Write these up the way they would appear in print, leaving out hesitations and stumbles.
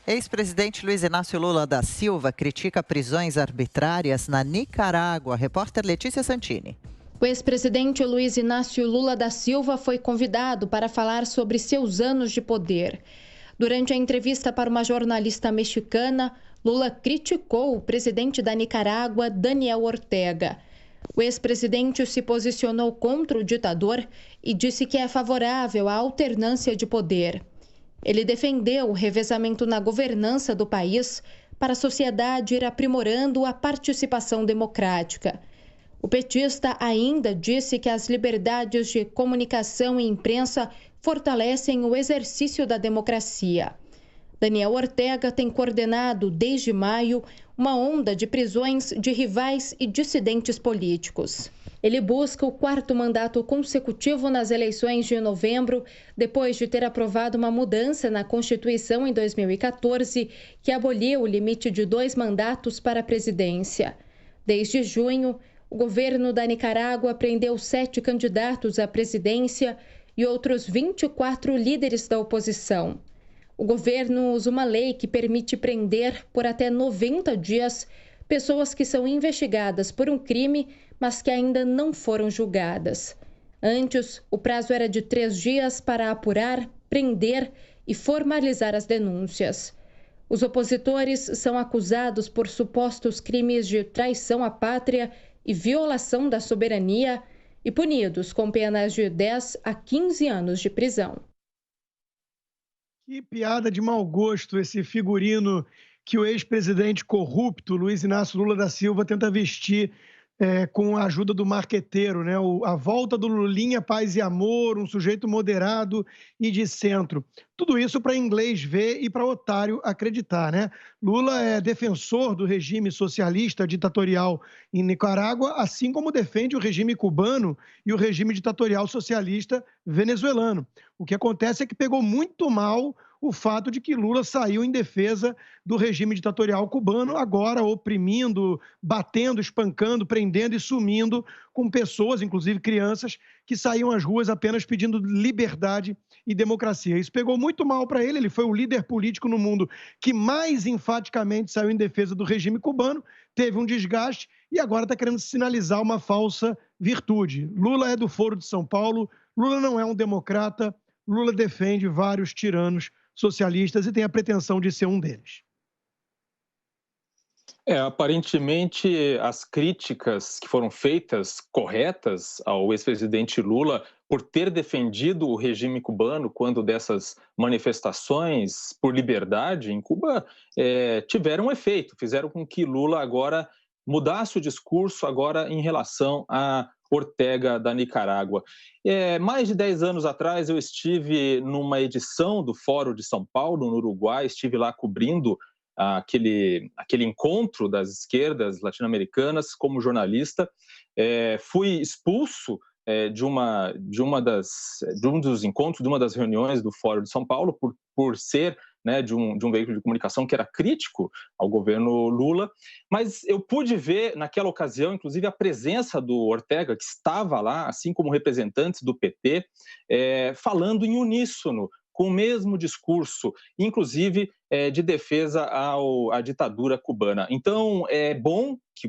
Ex-presidente Luiz Inácio Lula da Silva critica prisões arbitrárias na Nicarágua. Repórter Letícia Santini. O ex-presidente Luiz Inácio Lula da Silva foi convidado para falar sobre seus anos de poder. Durante a entrevista para uma jornalista mexicana, Lula criticou o presidente da Nicarágua, Daniel Ortega. O ex-presidente se posicionou contra o ditador e disse que é favorável à alternância de poder. Ele defendeu o revezamento na governança do país para a sociedade ir aprimorando a participação democrática. O petista ainda disse que as liberdades de comunicação e imprensa fortalecem o exercício da democracia. Daniel Ortega tem coordenado, desde maio, uma onda de prisões de rivais e dissidentes políticos. Ele busca o 4º mandato consecutivo nas eleições de novembro, depois de ter aprovado uma mudança na Constituição em 2014, que aboliu o limite de 2 mandatos para a presidência. Desde junho, o governo da Nicarágua prendeu 7 candidatos à presidência e outros 24 líderes da oposição. O governo usa uma lei que permite prender por até 90 dias pessoas que são investigadas por um crime, mas que ainda não foram julgadas. Antes, o prazo era de 3 dias para apurar, prender e formalizar as denúncias. Os opositores são acusados por supostos crimes de traição à pátria e violação da soberania e punidos com penas de 10 a 15 anos de prisão. Que piada de mau gosto esse figurino que o ex-presidente corrupto Luiz Inácio Lula da Silva tenta vestir com a ajuda do marqueteiro, né? A volta do Lulinha, paz e amor, um sujeito moderado e de centro. Tudo isso para inglês ver e para otário acreditar, né? Lula é defensor do regime socialista ditatorial em Nicarágua, assim como defende o regime cubano e o regime ditatorial socialista venezuelano. O que acontece é que pegou muito mal o fato de que Lula saiu em defesa do regime ditatorial cubano, agora oprimindo, batendo, espancando, prendendo e sumindo com pessoas, inclusive crianças, que saíam às ruas apenas pedindo liberdade e democracia. Isso pegou muito mal para ele, ele foi o líder político no mundo que mais enfaticamente saiu em defesa do regime cubano, teve um desgaste e agora está querendo sinalizar uma falsa virtude. Lula é do Foro de São Paulo, Lula não é um democrata, Lula defende vários tiranos socialistas e tem a pretensão de ser um deles. Aparentemente, as críticas que foram feitas, corretas, ao ex-presidente Lula por ter defendido o regime cubano quando dessas manifestações por liberdade em Cuba tiveram efeito, fizeram com que Lula agora mudasse o discurso agora em relação a Ortega da Nicarágua. Mais de 10 anos atrás eu estive numa edição do Fórum de São Paulo, no Uruguai, estive lá cobrindo aquele encontro das esquerdas latino-americanas como jornalista. Fui expulso de um dos encontros, de uma das reuniões do Fórum de São Paulo por ser de um veículo de comunicação que era crítico ao governo Lula, mas eu pude ver naquela ocasião, inclusive, a presença do Ortega, que estava lá, assim como representantes do PT, falando em uníssono, com o mesmo discurso, inclusive de defesa à ditadura cubana. Então, é bom que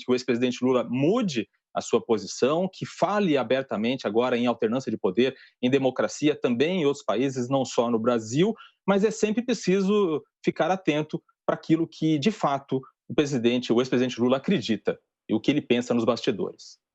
o ex-presidente Lula mude a sua posição, que fale abertamente agora em alternância de poder, em democracia, também em outros países, não só no Brasil, mas é sempre preciso ficar atento para aquilo que, de fato, o ex-presidente Lula acredita e o que ele pensa nos bastidores.